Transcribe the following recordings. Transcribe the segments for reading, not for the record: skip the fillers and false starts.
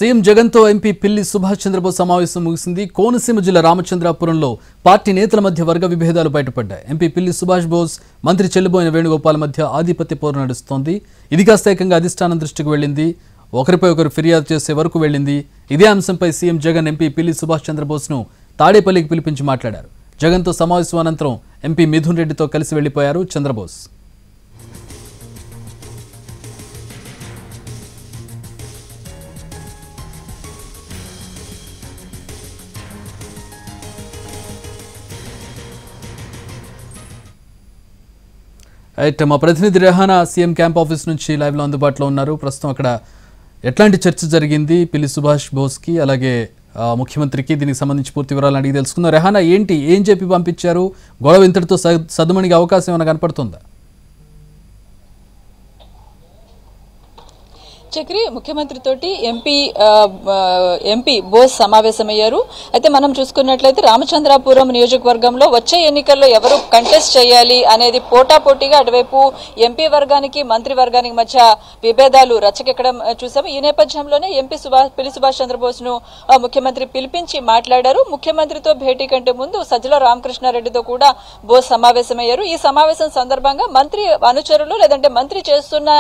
CM జగన్తో MP Pilli Subhash Chandrabose సమావేశం ముగిసింది. కోనసీమ జిల్లా రామచంద్రాపురంలో పార్టీ నేతల మధ్య వర్గ విభేదాలు బయటపడ్డాయి. ఎంపీ పిల్లి సుభాష్ బోస్, మంత్రి చెల్లుబోయిన వేణుగోపాల్ మధ్య ఆధిపత్య పోరు నడుస్తోంది. ఇది కాస్త ఏకంగా అధిష్టానం దృష్టికి వెళ్లింది. ఒకరిపై ఒకరు ఫిర్యాదు చేసే వరకు వెళ్లింది. ఇదే అంశంపై సీఎం జగన్ ఎంపీ పిల్లి సుభాష్ చంద్రబోస్ను తాడేపల్లికి పిలిపించి మాట్లాడారు. జగన్తో సమావేశం అనంతరం ఎంపీ మిథున్ రెడ్డితో కలిసి వెళ్లిపోయారు చంద్రబోస్. మా ప్రతినిధి రెహానా సీఎం క్యాంప్ ఆఫీస్ నుంచి లైవ్లో అందుబాటులో ఉన్నారు. ప్రస్తుతం అక్కడ ఎట్లాంటి చర్చ జరిగింది పిల్లి సుభాష్ బోస్కి, అలాగే ముఖ్యమంత్రికి, దీనికి సంబంధించి పూర్తి వివరాలు అడిగి తెలుసుకుందాం. రెహానా, ఏం చెప్పి పంపించారు? గొడవ ఇంతటితో సద్దుమణిగే అవకాశం ఏమైనా కనపడుతుందా? చక్రి ముఖ్యమంత్రి తోటి ఎంపీ బోస్ సమావేశమయ్యారు. అయితే మనం చూసుకున్నట్లయితే రామచంద్రాపురం నియోజకవర్గంలో వచ్చే ఎన్నికల్లో ఎవరు కంటెస్ట్ చేయాలి అనేది పోటాపోటీగా అటువైపు ఎంపీ వర్గానికి మంత్రి వర్గానికి మధ్య విభేదాలు రచ్చకెక్కడం చూసాము. ఈ నేపథ్యంలోనే ఎంపీ పిల్లి సుభాష్ చంద్రబోస్ ను ముఖ్యమంత్రి పిలిపించి మాట్లాడారు. ముఖ్యమంత్రితో భేటీ కంటే ముందు సజ్జల రామకృష్ణారెడ్డితో కూడా బోస్ సమావేశమయ్యారు. ఈ సమావేశం సందర్భంగా మంత్రి అనుచరులు లేదంటే మంత్రి చేస్తున్న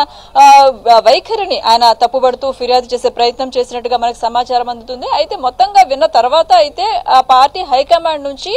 వైఖరిని తప్పుబడుతూ ఫిర్యాదు చేసే ప్రయత్నం చేసినట్టుగా మనకు సమాచారం అందుతుంది. అయితే మొత్తంగా విన్న తర్వాత అయితే ఆ పార్టీ హైకమాండ్ నుంచి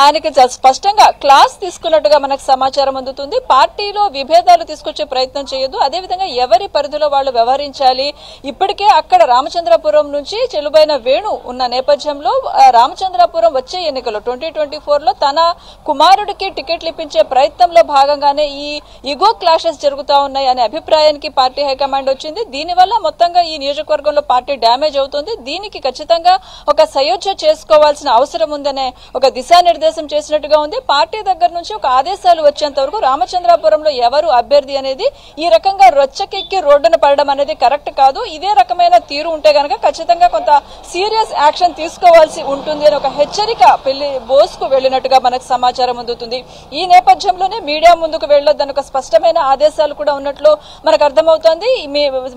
ఆయనకి స్పష్టంగా క్లాస్ తీసుకున్నట్టుగా మనకు సమాచారం అందుతుంది. పార్టీలో విభేదాలు తీసుకొచ్చే ప్రయత్నం చేయొద్దు, అదేవిధంగా ఎవరి పరిధిలో వాళ్ళు వ్యవహరించాలి. ఇప్పటికే అక్కడ రామచంద్రపురం నుంచి చెల్లుబైన వేణు ఉన్న నేపథ్యంలో రామచంద్రపురం వచ్చే ఎన్నికల్లో 2024లో తన కుమారుడికి టికెట్లు ఇప్పించే ప్రయత్నంలో భాగంగానే ఈ ఇగో క్లాషెస్ జరుగుతా ఉన్నాయి అనే అభిప్రాయానికి పార్టీ హైకమాండ్ వచ్చింది. దీనివల్ల మొత్తంగా ఈ నియోజకవర్గంలో పార్టీ డ్యామేజ్ అవుతుంది. దీనికి ఖచ్చితంగా ఒక సయోధ్య చేసుకోవాల్సిన అవసరం ఉందనే ఒక దిశానిర్దేశం చేసినట్టుగా ఉంది. పార్టీ దగ్గర నుంచి ఒక ఆదేశాలు వచ్చేంత వరకు రామచంద్రాపురంలో ఎవరు అభ్యర్థి అనేది ఈ రకంగా రొచ్చకెక్కి రోడ్డున పడడం అనేది కరెక్ట్ కాదు. ఇదే రకమైన తీరు ఉంటే గనక ఖచ్చితంగా కొంత సీరియస్ యాక్షన్ తీసుకోవాల్సి ఉంటుంది అని ఒక హెచ్చరిక పిల్లి బోస్ కు వెళ్లినట్టుగా మనకు సమాచారం అందుతుంది. ఈ నేపథ్యంలోనే మీడియా ముందుకు వెళ్లొద్దని ఒక స్పష్టమైన ఆదేశాలు కూడా ఉన్నట్లు మనకు అర్థమవుతోంది.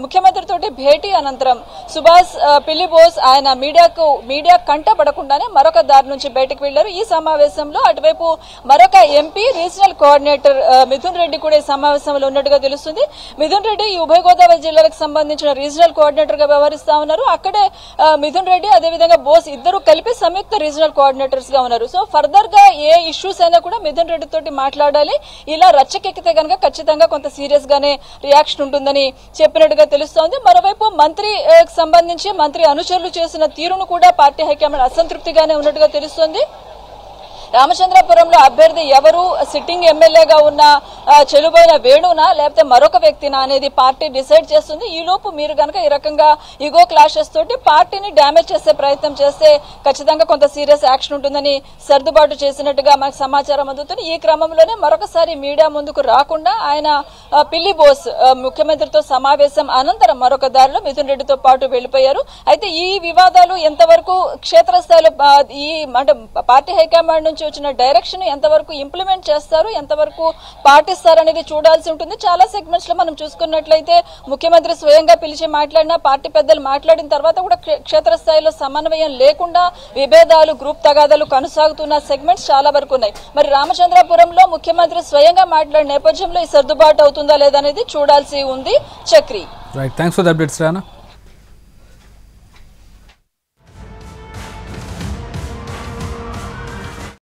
ముఖ్యమంత్రితో భేటీ అనంతరం సుభాష్ పిల్లి బోస్ ఆయన మీడియా కంటపడకుండానే మరొక దారి నుంచి బయటకు వెళ్లారు. ఈ సమావేశంలో అటువైపు మరొక MP regional coordinator Mithun Reddy కూడా ఈ సమావేశంలో ఉన్నట్టుగా తెలుస్తుంది. మిథున్ రెడ్డి ఈ ఉభయ గోదావరి జిల్లాలకు సంబంధించిన రీజనల్ కోఆర్డినేటర్ గా వ్యవహరిస్తా ఉన్నారు. అక్కడే మిథున్ రెడ్డి అదేవిధంగా బోస్ ఇద్దరు కలిపి సంయుక్త రీజనల్ కోఆర్డినేటర్స్ గా ఉన్నారు. సో ఫర్దర్ గా ఏ ఇష్యూస్ అయినా కూడా మిథున్ రెడ్డి తోటి మాట్లాడాలి. ఇలా రచ్చకెక్కితే కనుక ఖచ్చితంగా కొంత సీరియస్ గానే రియాక్షన్ ఉంటుందని చెప్పినట్టుగా తెలుస్తోంది. మరోవైపు మంత్రి సంబంధించి మంత్రి అనుచరులు చేసిన తీరును కూడా పార్టీ హైకమాండ్ అసంతృప్తిగానే ఉన్నట్టుగా తెలుస్తోంది. రామచంద్రపురంలో అభ్యర్థి ఎవరు, సిట్టింగ్ ఎమ్మెల్యేగా ఉన్న చెలుబైన వేణునా లేకపోతే మరొక వ్యక్తినా అనేది పార్టీ డిసైడ్ చేస్తుంది. ఈ లోపు మీరు గనక ఈ రకంగా ఇగో క్లాషెస్ తోటి పార్టీని డ్యామేజ్ చేసే ప్రయత్నం చేస్తే ఖచ్చితంగా కొంత సీరియస్ యాక్షన్ ఉంటుందని సర్దుబాటు చేసినట్టుగా మనకు సమాచారం అందుతుంది. ఈ క్రమంలోనే మరొకసారి మీడియా ముందుకు రాకుండా ఆయన పిల్లి బోస్ ముఖ్యమంత్రితో సమావేశం అనంతరం మరొక దారిలో మిథున్ రెడ్డితో పాటు వెళ్లిపోయారు. అయితే ఈ వివాదాలు ఎంతవరకు క్షేత్రస్థాయిలో ఈ అంటే పార్టీ హైకమాండ్ నుంచి వచ్చిన డైరెక్షన్ ఎంతవరకు ఇంప్లిమెంట్ చేస్తారు, ఎంతవరకు పాటిస్తారనేది చూడాల్సి ఉంటుంది. చాలా సెగ్మెంట్స్ లో మనం చూసుకున్నట్లయితే ముఖ్యమంత్రి స్వయంగా పిలిచి మాట్లాడినా, పార్టీ పెద్దలు మాట్లాడిన తర్వాత కూడా క్షేత్రస్థాయిలో సమన్వయం లేకుండా విభేదాలు, గ్రూప్ తగాదాలు కొనసాగుతున్న సెగ్మెంట్స్ చాలా వరకు ఉన్నాయి. మరి రామచంద్రపురంలో ముఖ్యమంత్రి స్వయంగా మాట్లాడిన నేపథ్యంలో ఈ సర్దుబాటు అవుతుందా లేదా అనేది చూడాల్సి ఉంది. Chakri, right, thanks for the updates Rana.